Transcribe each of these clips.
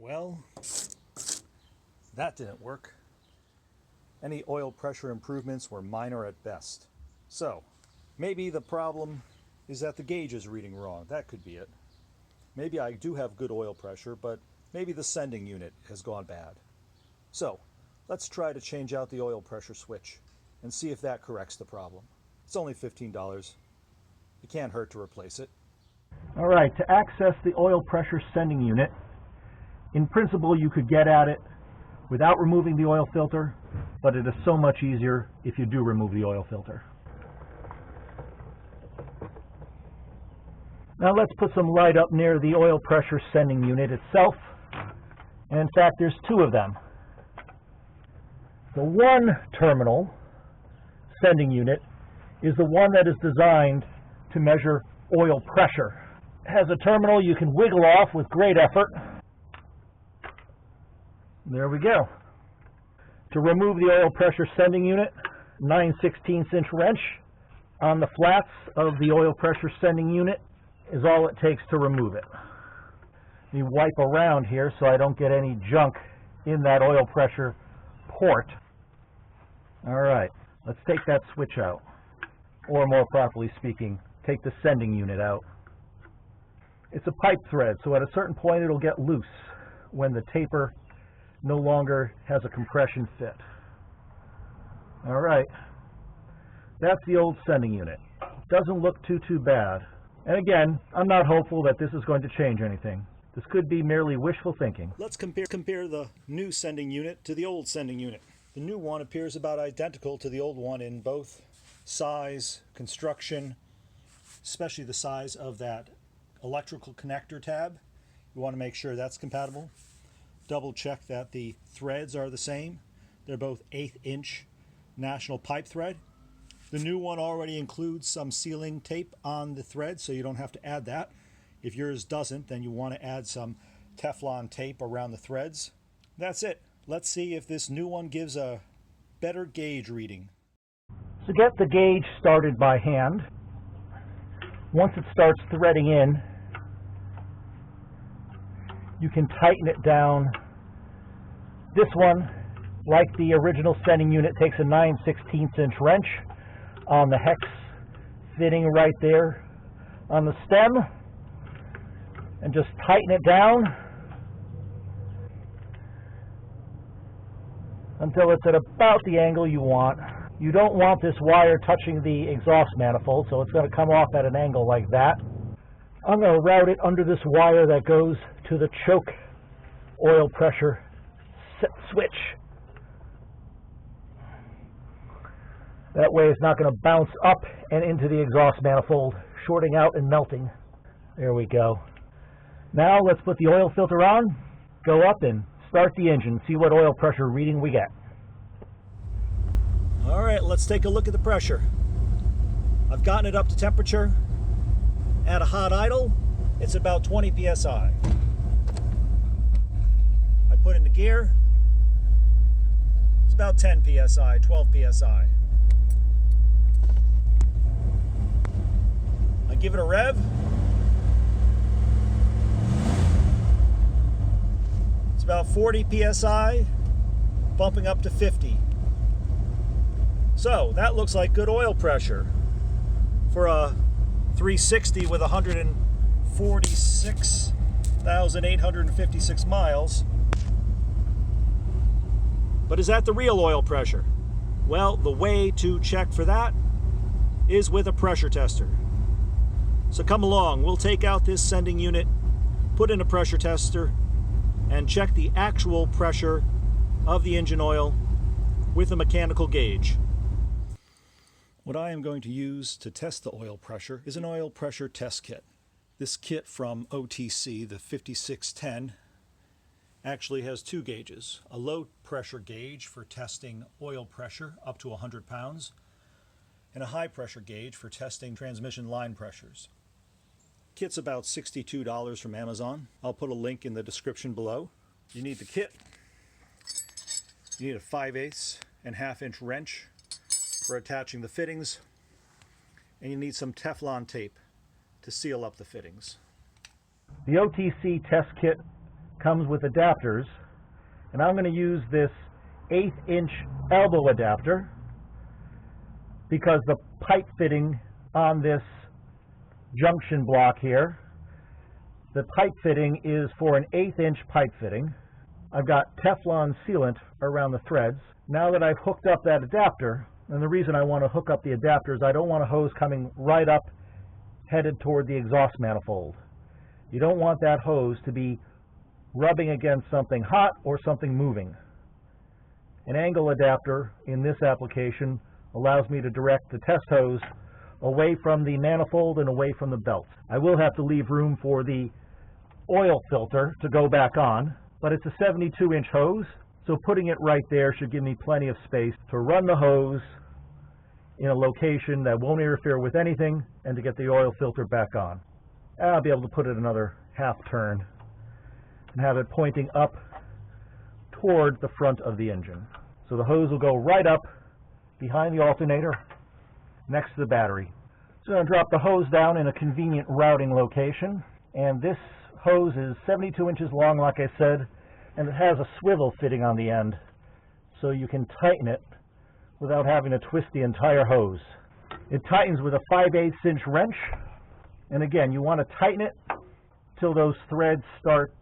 Well, that didn't work. Any oil pressure improvements were minor at best. So, maybe the problem is that the gauge is reading wrong. That could be it. Maybe I do have good oil pressure, but maybe the sending unit has gone bad. So, let's try to change out the oil pressure switch and see if that corrects the problem. It's only $15. It can't hurt to replace it. All right, to access the oil pressure sending unit, in principle you could get at it without removing the oil filter, but it is so much easier if you do remove the oil filter. Now let's put some light up near the oil pressure sending unit itself. And in fact, there's two of them. The one terminal sending unit is the one that is designed to measure oil pressure. It has a terminal you can wiggle off with great effort. There we go. To remove the oil pressure sending unit, 9/16" wrench on the flats of the oil pressure sending unit is all it takes to remove it. Let me wipe around here so I don't get any junk in that oil pressure port. All right, let's take that switch out. Or more properly speaking, take the sending unit out. It's a pipe thread, so at a certain point it'll get loose when the taper no longer has a compression fit. All right, that's the old sending unit. Doesn't look too bad. And again, I'm not hopeful that this is going to change anything. This could be merely wishful thinking. Let's compare the new sending unit to the old sending unit. The new one appears about identical to the old one in both size, construction, especially the size of that electrical connector tab. You want to make sure that's compatible. Double check that the threads are the same. They're both 1/8" national pipe thread. The new one already includes some sealing tape on the thread, so you don't have to add that. If yours doesn't, then you want to add some Teflon tape around the threads. That's it. Let's see if this new one gives a better gauge reading. So get the gauge started by hand. Once it starts threading in, you can tighten it down. This one, like the original sending unit, takes a 9/16" wrench on the hex fitting right there on the stem, and just tighten it down until it's at about the angle you want. You don't want this wire touching the exhaust manifold, so it's going to come off at an angle like that. I'm going to route it under this wire that goes to the choke oil pressure switch. That way it's not going to bounce up and into the exhaust manifold, shorting out and melting. There we go. Now let's put the oil filter on, go up and start the engine, see what oil pressure reading we get. All right, let's take a look at the pressure. I've gotten it up to temperature. At a hot idle, it's about 20 psi. I put in the gear, it's about 10 psi, 12 psi. I give it a rev. It's about 40 psi, bumping up to 50. So that looks like good oil pressure for a 360 with 146,856 miles. But is that the real oil pressure? Well, the way to check for that is with a pressure tester. So come along, we'll take out this sending unit, put in a pressure tester, and check the actual pressure of the engine oil with a mechanical gauge. What I am going to use to test the oil pressure is an oil pressure test kit. This kit from OTC, the 5610, actually has two gauges. A low pressure gauge for testing oil pressure up to 100 pounds, and a high pressure gauge for testing transmission line pressures. Kit's about $62 from Amazon. I'll put a link in the description below. You need the kit. You need a 5/8 and 1/2" wrench for attaching the fittings, and you need some Teflon tape to seal up the fittings. The OTC test kit comes with adapters, and I'm going to use this 1/8" elbow adapter because the pipe fitting on this junction block here, the pipe fitting is for an 1/8" pipe fitting. I've got Teflon sealant around the threads. Now that I've hooked up that adapter, and the reason I want to hook up the adapter is I don't want a hose coming right up headed toward the exhaust manifold. You don't want that hose to be rubbing against something hot or something moving. An angle adapter in this application allows me to direct the test hose away from the manifold and away from the belt. I will have to leave room for the oil filter to go back on, but it's a 72-inch hose, so putting it right there should give me plenty of space to run the hose in a location that won't interfere with anything and to get the oil filter back on. And I'll be able to put it another half turn and have it pointing up toward the front of the engine. So the hose will go right up behind the alternator next to the battery. So I'm going to drop the hose down in a convenient routing location, and this hose is 72 inches long, like I said, and it has a swivel fitting on the end, so you can tighten it without having to twist the entire hose. It tightens with a 5/8" wrench, and again, you want to tighten it till those threads start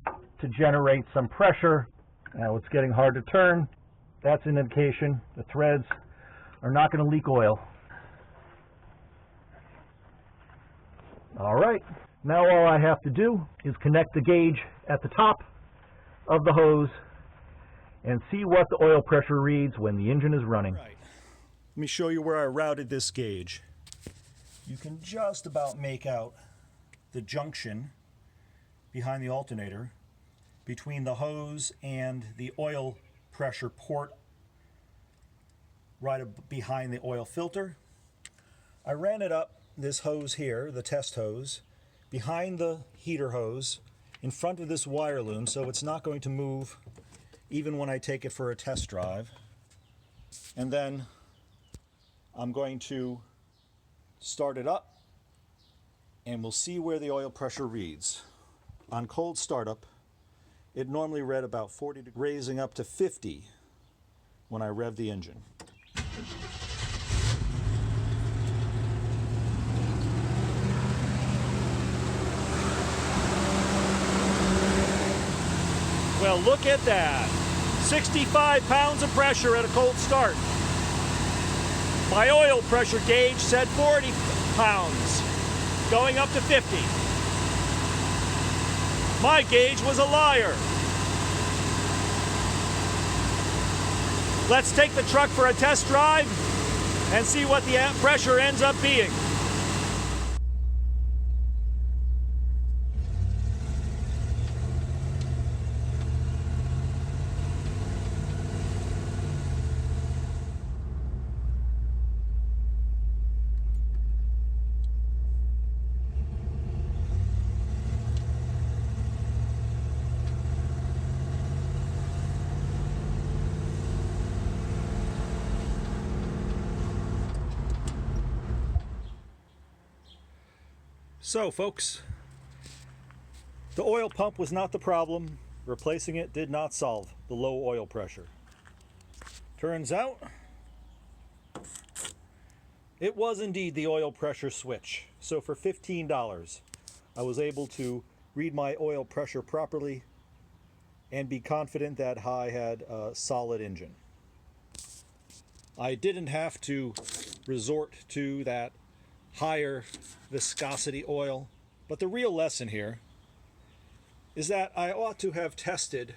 to generate some pressure. Now it's getting hard to turn. That's an indication the threads are not going to leak oil. All right, now all I have to do is connect the gauge at the top of the hose and see what the oil pressure reads when the engine is running. Right. Let me show you where I routed this gauge. You can just about make out the junction behind the alternator between the hose and the oil pressure port right behind the oil filter. I ran it up this hose here, the test hose, behind the heater hose in front of this wire loom, so it's not going to move even when I take it for a test drive. And then I'm going to start it up and we'll see where the oil pressure reads. On cold startup, it normally read about 40 degrees, raising up to 50 when I rev the engine. Well, look at that. 65 pounds of pressure at a cold start. My oil pressure gauge said 40 pounds, going up to 50. My gauge was a liar. Let's take the truck for a test drive and see what the pressure ends up being. So folks, the oil pump was not the problem. Replacing it did not solve the low oil pressure. Turns out it was indeed the oil pressure switch. So for $15, I was able to read my oil pressure properly and be confident that I had a solid engine. I didn't have to resort to that higher viscosity oil, but the real lesson here is that I ought to have tested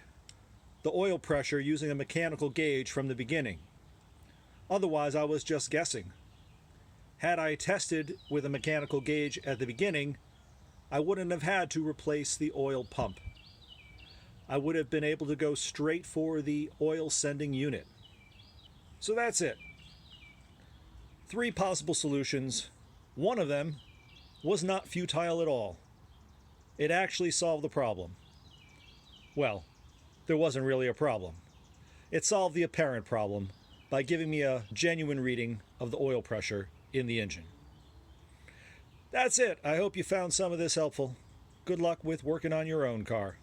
the oil pressure using a mechanical gauge from the beginning. Otherwise, I was just guessing. Had I tested with a mechanical gauge at the beginning, I wouldn't have had to replace the oil pump. I would have been able to go straight for the oil sending unit. So that's it. 3 possible solutions. One of them was not futile at all. It actually solved the problem. Well, there wasn't really a problem. It solved the apparent problem by giving me a genuine reading of the oil pressure in the engine. That's it. I hope you found some of this helpful. Good luck with working on your own car.